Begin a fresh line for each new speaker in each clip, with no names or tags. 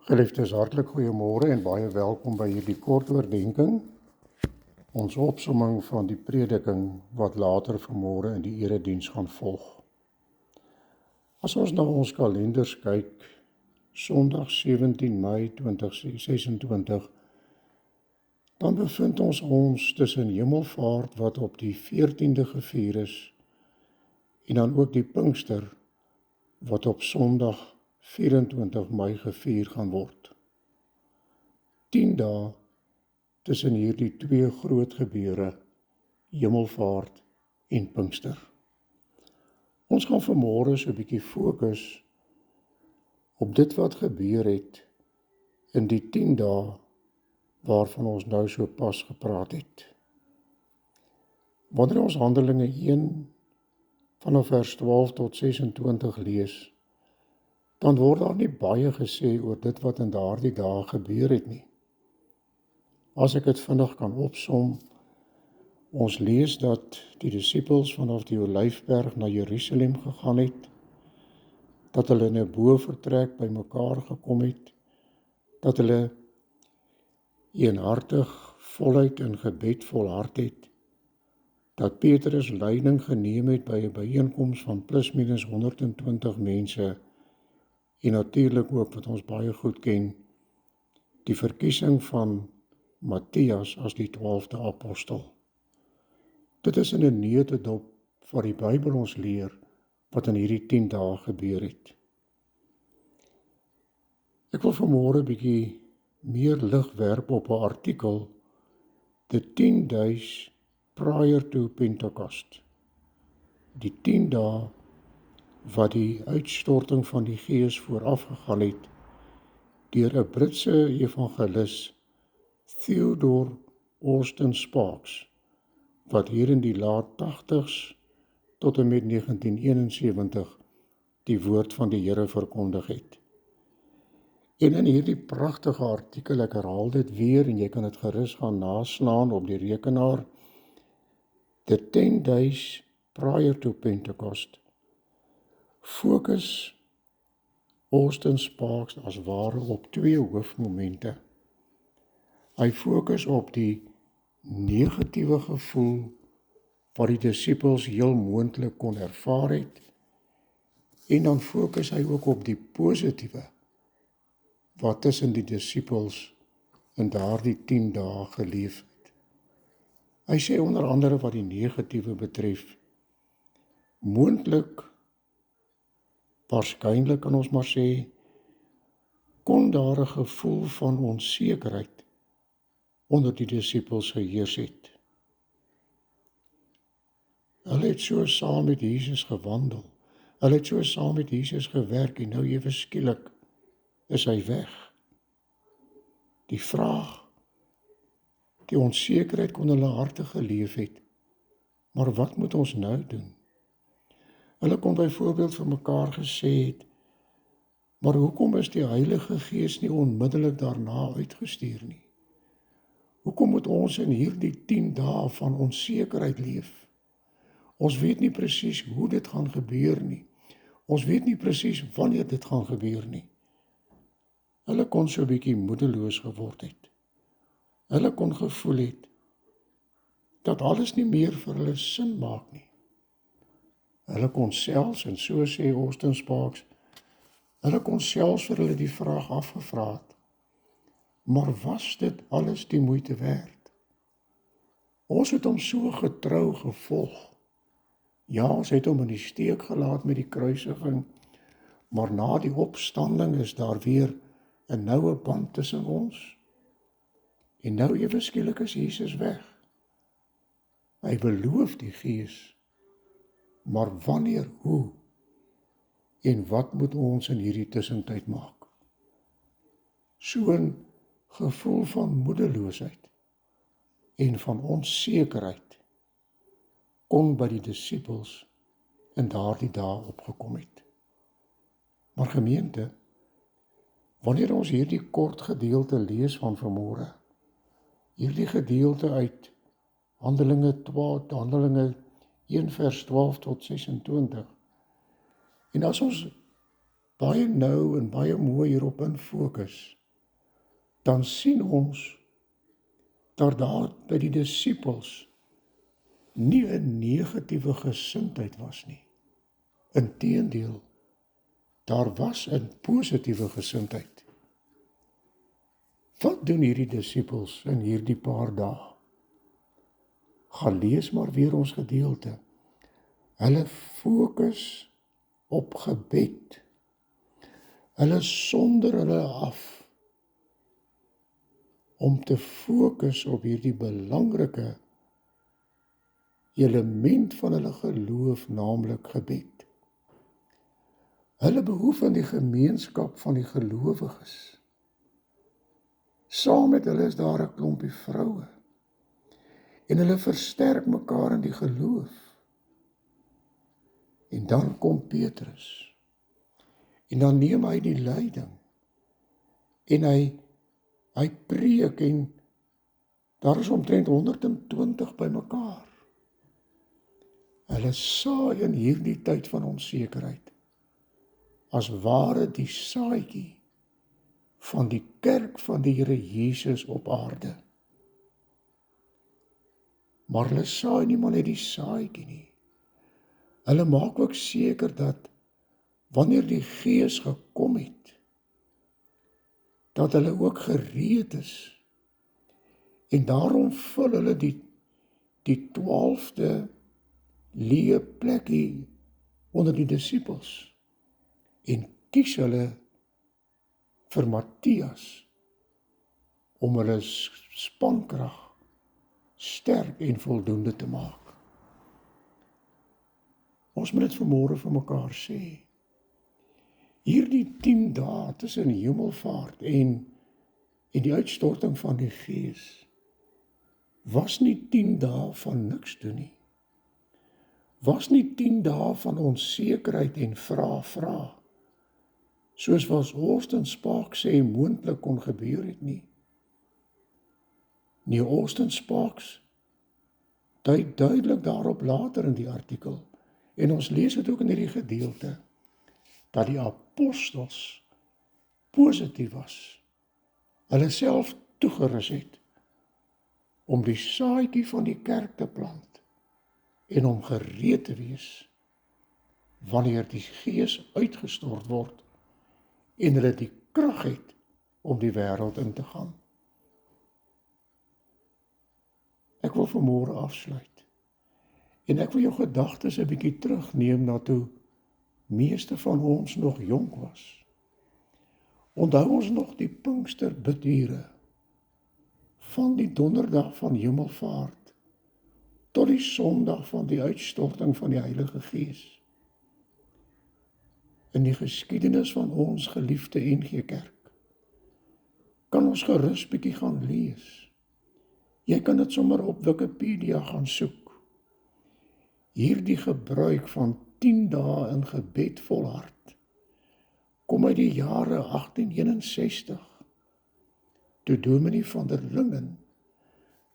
Geliefdes, hartlik goeiemôre en baie welkom by hierdie kort oordeenking, ons opsomming van die prediking wat later vanmôre in die erediens gaan volg. As ons na ons kalenders kyk, Sondag 17 Mei 2026, dan bevind ons tussen Hemelvaart wat op die 14de gevier is en dan ook die Pinkster wat op Sondag 24 Mei gevier gaan word. 10 dae tussen hierdie twee groot gebeure, Hemelvaart en Pinkster. Ons gaan vanmôre so 'n bietjie fokus op dit wat gebeur het in die 10 dae waarvan ons nou so pas gepraat het. Wanneer ons Handelinge 1 vanaf vers 12 tot 26 lees, dan word daar nie baie gesê oor dit wat in daardie dae gebeur het nie. As ek dit vinnig kan opsom, ons lees dat die disippels vanaf die Olyfberg na Jerusalem gegaan het, dat hulle in 'n bovertrek bymekaar gekom het, dat hulle eenhartig voluit in gebed volhard het, dat Petrus leiding geneem het by 'n byeenkoms van plus minus 120 mense, en natuurlik ook wat ons baie goed ken, die verkiesing van Matthias as die 12de apostel. Dit is in 'n neutedop wat die Bybel ons leer wat in hierdie 10 dae gebeur het. Ek wil vanmôre 'n bietjie meer lig werp op 'n artikel, The 10 Days Prior to Pentecost. Die 10 dae wat die uitstorting van die Gees voorafgegaan het deur 'n Britse evangelis, Theodore Austin Sparks, wat hier in die laat 80s tot en met 1971 die woord van die Here verkondig het. En in hierdie pragtige artikel, ek herhaal dit weer en jy kan dit gerus gaan naslaan op die rekenaar, The 10 Days Prior to Pentecost, fokus Austin Sparks as ware op twee hoofmomente. Hy fokus op die negatiewe gevoel wat die disippels heel moontlik kon ervaar het, en dan fokus hy ook op die positiewe wat tussen die disippels in daardie 10 dae geleef het. Hy sê onder andere wat die negatiewe betref, moontlik, waarskynlik kan ons maar sê, kon daar 'n gevoel van onsekerheid onder die disippels geheers het. Hulle het so saam met Jesus gewandel, hulle het so saam met Jesus gewerk en nou ewe skielik is hy weg. Die vraag, die onsekerheid kon hulle harte geleef het, maar wat moet ons nou doen? Hulle kon byvoorbeeld vir mekaar gesê het, maar hoekom is die Heilige Gees nie onmiddellik daarna uitgestuur nie? Hoekom moet ons in hierdie 10 dae van onsekerheid leef? Ons weet nie presies hoe dit gaan gebeur nie. Ons weet nie presies wanneer dit gaan gebeur nie. Hulle kon so 'n bietjie moedeloos geword het. Hulle kon gevoel het dat alles nie meer vir hulle sin maak nie. Hulle kon selfs, en so sê Austin Sparks, hulle kon selfs vir hulle die vraag afgevra het, maar was dit alles die moeite werd? Ons het hom so getrou gevolg. Ja, ons het hom in die steek gelaat met die kruisiging, maar na die opstanding is daar weer 'n noue band tussen ons. En nou ewe skielik is Jesus weg. Hy beloof die Gees, maar wanneer, hoe en wat moet ons in hierdie tussentyd maak? So 'n gevoel van moedeloosheid en van onsekerheid kon by die disippels in daardie dae opgekom het. Maar gemeente, wanneer ons hierdie kort gedeelte lees van vanmôre, hierdie gedeelte uit Handelinge 1 vers 12 tot 26, en as ons baie nou en baie mooi hierop in fokus, dan sien ons dat daar by die disippels nie 'n negatiewe gesindheid was nie. Inteendeel, daar was 'n positiewe gesindheid. Wat doen hierdie disippels in hierdie paar dae? Gaan lees maar weer ons gedeelte. Hulle fokus op gebed. Hulle sonder hulle af om te fokus op hierdie belangrike element van hulle geloof, naamlik gebed. Hulle behoef aan die gemeenskap van die gelowiges. Saam met hulle is daar 'n klompie vroue. En hulle versterk mekaar in die geloof. En dan kom Petrus. En dan neem hy die leiding. En hy preek en daar is omtrent 120 by mekaar. Hulle saai in hierdie tyd van onsekerheid as ware die saadjie van die kerk van die Here Jesus op aarde. Maar hulle saai nie maar net die saadjie nie. Hulle maak ook seker dat wanneer die Gees gekom het, dat hulle ook gereed is. En daarom vul hulle die 12de leë plekkie onder die disippels en kies hulle vir Matthias om hulle spankrag sterk en voldoende te maak. Ons moet dit vanmôre vir mekaar sê. Hierdie 10 dae tussen Hemelvaart en die uitstorting van die Gees was nie 10 dae van niks doen nie. Was nie 10 dae van onsekerheid en vra. Soos wat Austin Sparks sê moontlik kon gebeur het nie. Nee, Austin Sparks dui duidelik daarop later in die artikel, en ons lees dit ook in hierdie gedeelte, dat die apostels positief was, hulle self toegerus het om die saadjie van die kerk te plant en om gereed te wees wanneer die Gees uitgestort word en hulle die krag het om die wêreld in te gaan. Ek wil vanmôre afsluit en ek wil jou gedagtes 'n bietjie terugneem na toe meeste van ons nog jonk was. Onthou ons nog die Pinkster bidure van die donderdag van Hemelvaart tot die Sondag van die uitstorting van die Heilige Gees. In die geskiedenis van ons geliefde NG Kerk kan ons gerus bietjie gaan lees. Jy kan dit sommer op Wikipedia gaan soek. Hierdie gebruik van 10 dae in gebed volhard kom uit die jare 1861, toe Dominee van der Lingen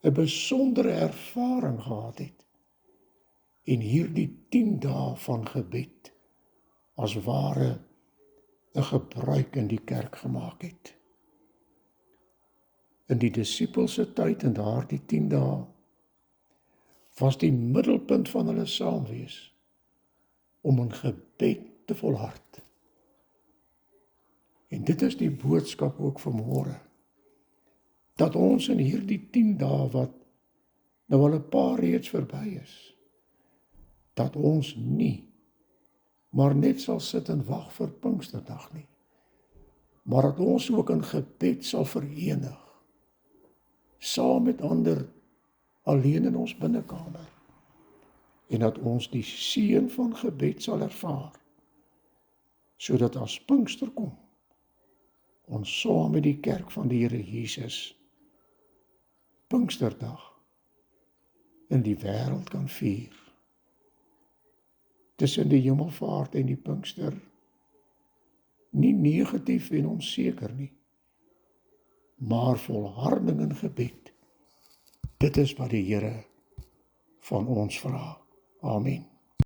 'n besondere ervaring gehad het en hierdie 10 dae van gebed as ware 'n gebruik in die kerk gemaak het. In die disippels se tyd in daardie 10 dae was die middelpunt van hulle saamwees om in gebed te volhard. En dit is die boodskap ook vanmôre, dat ons in hierdie 10 dae wat nou al 'n paar reeds verby is, dat ons nie maar net sal sit en wag vir Pinksterdag nie, maar dat ons ook in gebed sal verenig, saam met ander, alleen in ons binnekamer, en dat ons die seën van gebed sal ervaar, sodat as Pinkster kom, ons saam met die kerk van die Here Jesus Pinksterdag in die wêreld kan vier. Tussen die Hemelvaart en die Pinkster nie negatief en onseker nie, maar volharding in gebed. Dit is wat die Here van ons vra. Amen.